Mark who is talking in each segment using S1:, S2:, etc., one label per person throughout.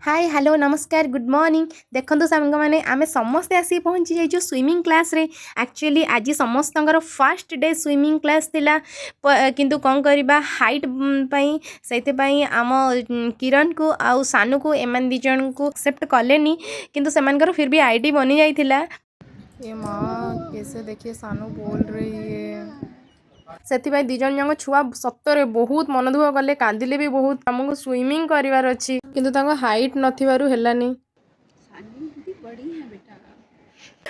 S1: Hi hello नमस्कार good morning देखो सांग मैंने आम समस्ते आसी पहुँची जाइए स्विमिंग क्लास रे एक्चुअली आज समस्त फर्स्ट डे स्विमिंग क्लास थिला किंतु कौन करवा हाइट से आम किरण को आउ सानू को एम दी जन को एक्सेप्ट कलेनी किंतु से फिर भी आईडी बनी जाइथिला। ये माँ कैसे देखिए सानू बोल रही है से दी जन जाक छुआ सतरे बहुत मन दुख कले कांदिले भी बहुत आमको स्विमिंग करार अच्छी किंतु हाइट नथिबारु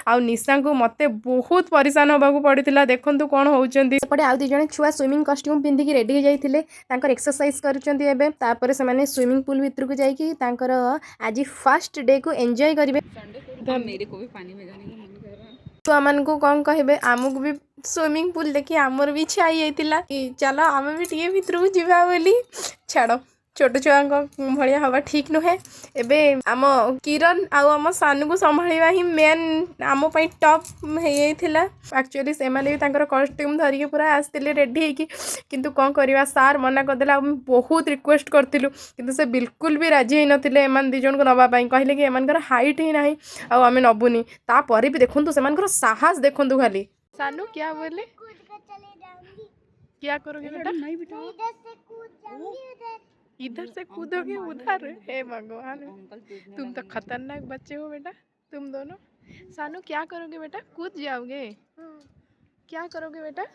S1: आउ निशा को मत बहुत परेशान होगा पड़ा देखु कौन होपटे आउ दी जन छुआ स्विमिंग कस्ट्यूम पिंधिकी रेडी हो जाते एक्सरसाइज कर स्विमिंग पूल भितर को जाकर आज फर्स्ट डे को एंजॉय करेंगे।
S2: मेरे को भी पानी में जाने का मन कर रहा है।
S1: छुआ मान को कौन कहे आमको भी स्विमिंग पूल देखी आमर भी इच्छा ही चलो आम भी टे भितर को जावा बोली छाड़ छोट छुआ भाया हवा ठीक नुहे एबे आम किरण आम सानू को संभाळा ही मेन आम टॉप होता एक्चुअली से भी कस्ट्यूम धरिकी पूरा आसते रेडी होगी किंतु कौन करवा सार मना करदे आम बहुत रिक्वेस्ट करूँ किंतु से बिल्कुल भी राजी होते एम दी जन को नापाई कहले कि एम हाइट ही ना आम नबुनी तापर भी देखु से साहस देखु खाली सानू क्या बोले क्या करोगे बेटा नहीं इधर से कूदोगे उधर। हे भगवान तुम तो खतरनाक बच्चे हो बेटा तुम दोनों। सानू क्या करोगे बेटा कूद जाओगे क्या करोगे बेटा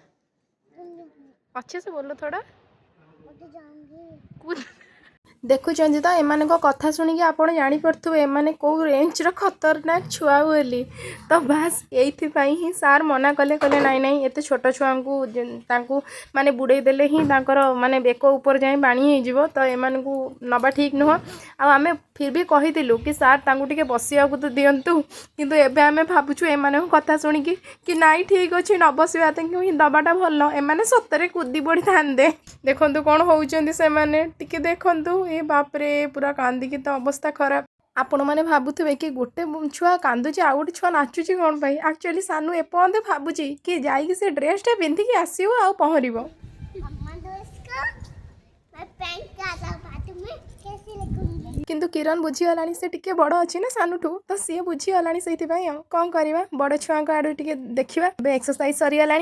S1: अच्छे से बोलो थोड़ा कूद देखुं तो एम कथा शुणिकी आप जापे एम कौ रेंज खतरनाक छुआ बोली तो बास ये सार मना कले कले नाई नाई एत छोट छुआ को माने बुड़े देले ही माने बेक ऊपर जाए पानी हो तो एम नवा ठीक नुह आम फिर भी कहीलु कि सार टे बसिया तो दिंतु किंतु एबे आम भावुँ एम कथा शुणिकी कि नाई ठीक अच्छे न बसवा दबाटा भल एम सतरे कूदी पड़ी था देखु कौन होती से देखु ये बापरे पूरा कांदिकी तो अवस्था खराब आपण मैंने भावुवे कि गोटे छुआ कांदुची आउ गोटे छुआ नाचुची कौन पाई एक्चुअली सानू एपर्यंत भावुची कि जाइए से ड्रेसटा पिंधिकी आसो आ पहर किंतु किरण बुझीगला से टिके बड़ अच्छी ना सानूठू तो सी बुझीगला से कौन करवा बड़ छुआ आड़ टे देखा एक्सरसाइज सरीगला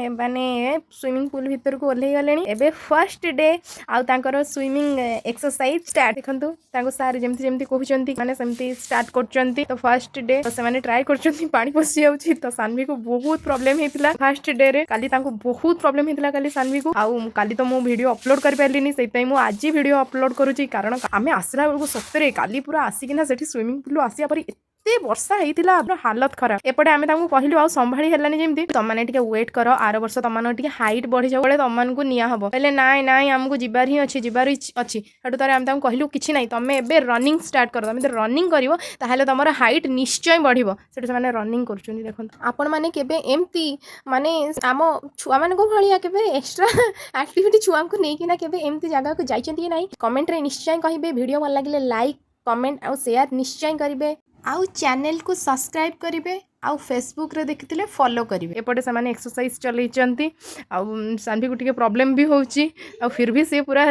S1: माने स्विमिंग पूल भितर को ओह्ल गले एबे फर्स्ट डे आउर स्विमिंग एक्सरसाइज स्टार्ट देखो सार जमी जमी कहते मैंने सेमती स्टार्ट कर तो फर्स्ट डे तो से ट्राए कर पानी पशि जाऊँगी तो सानवी को बहुत प्रॉब्लम होता फर्स्ट डे रे काली बहुत प्रॉब्लम होता काली सानवी को आउ काली तो मो वीडियो अपलोड कर पारिनी से मुझे आज वीडियो अपलोड करुँची कारण आम आसला बेलू सतरे काली पूरा आसिकिना से स्विमिंग पूल आसिया पर एते वर्षा होता हालत खराब एपटे आम कहलु आ संभाड़ी है जमी तुमने वेट कर आर वर्ष तुम हाइट बढ़ी जाओ तुमको निहब पहले नाई नाई आमको जबार ही अच्छी जबार अच्छी सेठू तार आम कहलु कि ना तुम ए रनिंग स्टार्ट कर तुम रनिंग कर तुम हाइट निश्चय बढ़ से रनिंग कर देखो आपण मैंने एमती माने आम छुआ मान भाया के एक्सट्रा एक्टिविटी छुआ को लेकिन एमती जगह को जाइए ना कमेंट रे निश्चय कहे वीडियो भल लगे लाइक कमेंट और शेयर निश्चय करेंगे आउ चैनल को सब्सक्राइब करेंगे आउ फेसबुक रे देखिले फॉलो करेंगे एपटे से माने एक्सरसाइज चलती सानवी को टिके प्रॉब्लम भी होची फिर भी सी पूरा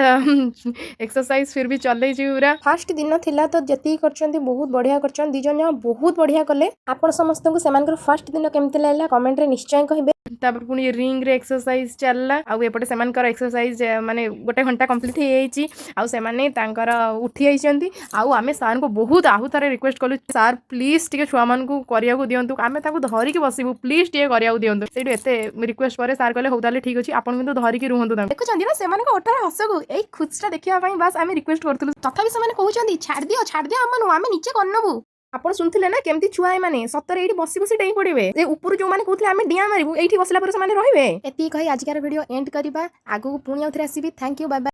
S1: एक्सरसाइज फिर भी चल पूरा फर्स्ट दिन थिला तो जति करचंती बहुत बढ़िया करचन दी जन बहुत बढ़िया कले आपण समस्त को सेमानकर फर्स्ट दिन केमति लागला कमेंट रे निश्चय कहिबे तापर पुनी रिंग रे एक्सरसाइज चलला आउ एपटे सेमानकर एक्सरसाइज माने गोटे घंटा कंप्लीट हे जाईची आउ से माने तांकर उठी आइचंती आउ आमे सार को बहुत आहु तारे रिक्वेस्ट कलु सार प्लीज टिके छुआ मान को करिया को दियंतु आमे ताको धरिकी बसिबु प्लीज टे करिया दियंतु सेठू एते रिक्वेस्ट पर सार कहले हो ताले ठीक अछि आपण किंतु धरिकी रुहंतु देखुछंती ना से माने ओठार हसगु एई खुचटा देखिया पई बस आमे रिक्वेस्ट करथुलु तथापि से माने कहउछंती छाड़ दियो आमनु आमे नीचे करनबु आपण सुनथिले ना केमती छुआ माने सतरे एठी बसी बसी डेई पड़िबे ए ऊपर जो माने कहउथिले आमे डिया मारिबु एठी बसला पर से माने रहिबे एती कहि आज कार वीडियो एंड करबा आगु पुणी आउथरे आसीबी थैंक यू बाय बाय।